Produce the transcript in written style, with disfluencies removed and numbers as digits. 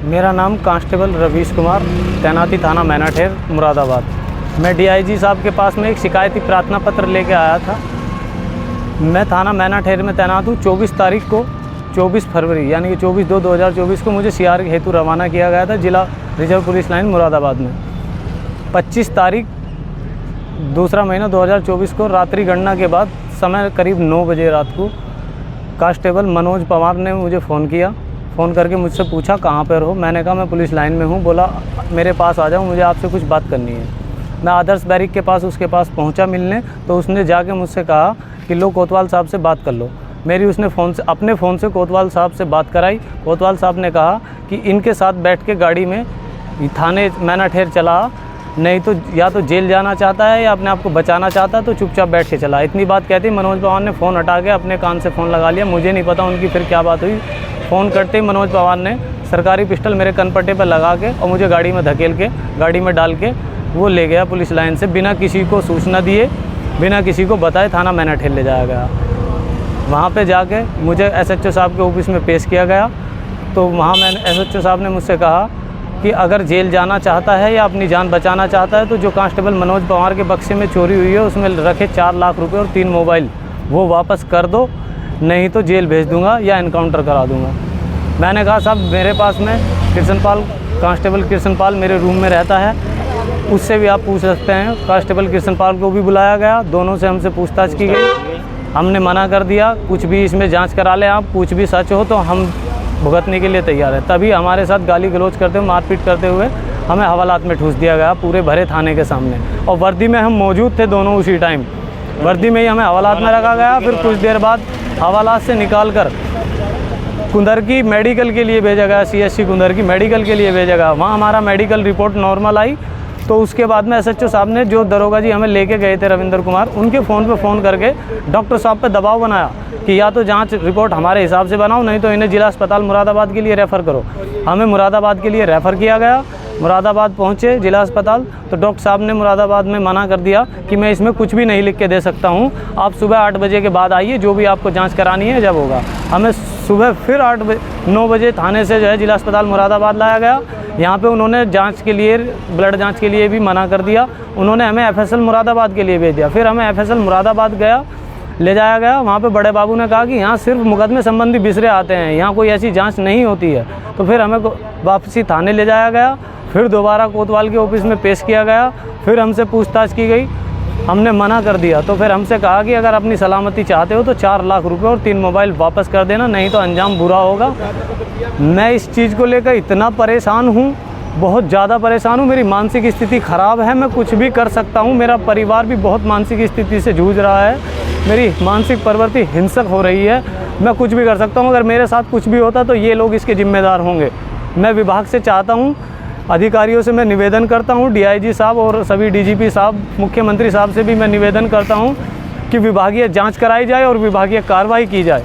मेरा नाम कांस्टेबल रवीश कुमार, तैनाती थाना मैनाठेर, मुरादाबाद। मैं डीआईजी साहब के पास में एक शिकायती प्रार्थना पत्र लेके आया था। मैं थाना मैनाठेर में तैनात हूँ। 24 तारीख को 24 फरवरी यानी कि 24/2/2024 को मुझे सीआर हेतु रवाना किया गया था जिला रिजर्व पुलिस लाइन मुरादाबाद में। 25 तारीख दूसरा महीना 2024 को रात्रि गणना के बाद समय करीब 9 बजे रात को कांस्टेबल मनोज पवार ने मुझे फ़ोन करके मुझसे पूछा कहाँ पर हो। मैंने कहा मैं पुलिस लाइन में हूँ। बोला मेरे पास आ जाओ, मुझे आपसे कुछ बात करनी है। मैं आदर्श बैरिक के पास उसके पास पहुँचा मिलने, तो उसने जाके मुझसे कहा कि लो कोतवाल साहब से बात कर लो। मेरी उसने अपने फ़ोन से कोतवाल साहब से बात कराई। कोतवाल साहब ने कहा कि इनके साथ बैठ के गाड़ी में थाने मैनाठेर चला, नहीं तो या तो जेल जाना चाहता है या अपने आप को बचाना चाहता है, तो चुपचाप बैठ के चला। इतनी बात कहती मनोज पवार ने फ़ोन हटा के अपने कान से फ़ोन लगा लिया। मुझे नहीं पता उनकी फिर क्या बात हुई। फ़ोन करते ही मनोज पवार ने सरकारी पिस्टल मेरे कनपट्टे पर लगा के और मुझे गाड़ी में धकेल के गाड़ी में डाल के वो ले गया पुलिस लाइन से, बिना किसी को सूचना दिए, बिना किसी को बताए थाना मैनाठेर ले जाया गया। वहाँ पे जाके मुझे एसएचओ साहब के ऑफिस में पेश किया गया। तो वहाँ मैंने एसएचओ साहब ने मुझसे कहा कि अगर जेल जाना चाहता है या अपनी जान बचाना चाहता है तो जो कांस्टेबल मनोज पवार के बक्से में चोरी हुई है उसमें रखे 4 लाख रुपए और 3 मोबाइल वो वापस कर दो, नहीं तो जेल भेज दूंगा या इनकाउंटर करा दूंगा। मैंने कहा साहब मेरे पास में कृष्णपाल, कांस्टेबल कृष्णपाल मेरे रूम में रहता है, उससे भी आप पूछ सकते हैं। कांस्टेबल कृष्णपाल को भी बुलाया गया, दोनों से हमसे पूछताछ की गई। हमने मना कर दिया, कुछ भी इसमें जांच करा लें आप, कुछ भी सच हो तो हम भुगतने के लिए तैयार है। तभी हमारे साथ गाली गलौज करते हुए, मारपीट करते हुए हमें हवालात में ठूस दिया गया पूरे भरे थाने के सामने। और वर्दी में हम मौजूद थे दोनों उसी टाइम, वर्दी में ही हमें हवालात में रखा गया। फिर कुछ देर बाद हवालात से निकाल कर कुंदरकी मेडिकल के लिए भेजा गया, CSC कुंदरकी मेडिकल के लिए भेजा गया। वहाँ हमारा मेडिकल रिपोर्ट नॉर्मल आई। तो उसके बाद में एसएचओ साहब ने, जो दरोगा जी हमें लेके गए थे रविंद्र कुमार, उनके फ़ोन पे फ़ोन करके डॉक्टर साहब पे दबाव बनाया कि या तो जांच रिपोर्ट हमारे हिसाब से बनाओ, नहीं तो इन्हें जिला अस्पताल मुरादाबाद के लिए रेफ़र करो। हमें मुरादाबाद के लिए रेफ़र किया गया। मुरादाबाद पहुँचे जिला अस्पताल, तो डॉक्टर साहब ने मुरादाबाद में मना कर दिया कि मैं इसमें कुछ भी नहीं लिख के दे सकता हूँ, आप सुबह 8 बजे के बाद आइए, जो भी आपको जाँच करानी है जब होगा। हमें सुबह फिर 9 बजे थाने से जो है जिला अस्पताल मुरादाबाद लाया गया। यहाँ पे उन्होंने जांच के लिए, ब्लड जांच के लिए भी मना कर दिया। उन्होंने हमें FSL मुरादाबाद के लिए भेज दिया। फिर हमें FSL मुरादाबाद ले जाया गया। वहाँ पे बड़े बाबू ने कहा कि यहाँ सिर्फ मुकदमे संबंधी बिसरे आते हैं, यहाँ कोई ऐसी जांच नहीं होती है। तो फिर हमें वापसी थाने ले जाया गया। फिर दोबारा कोतवाल के ऑफिस में पेश किया गया। फिर हमसे पूछताछ की गई, हमने मना कर दिया। तो फिर हमसे कहा कि अगर अपनी सलामती चाहते हो तो 4 लाख रुपए और 3 मोबाइल वापस कर देना, नहीं तो अंजाम बुरा होगा। मैं इस चीज़ को लेकर इतना परेशान हूँ, बहुत ज़्यादा परेशान हूँ। मेरी मानसिक स्थिति ख़राब है, मैं कुछ भी कर सकता हूँ। मेरा परिवार भी बहुत मानसिक स्थिति से जूझ रहा है। मेरी मानसिक प्रवृत्ति हिंसक हो रही है। मैं कुछ भी कर सकता हूँ। अगर मेरे साथ कुछ भी होता तो ये लोग इसके जिम्मेदार होंगे। मैं विभाग से चाहता हूँ, अधिकारियों से मैं निवेदन करता हूँ, डीआईजी साहब और सभी डीजीपी साहब, मुख्यमंत्री साहब से भी मैं निवेदन करता हूँ कि विभागीय जांच कराई जाए और विभागीय कार्रवाई की जाए।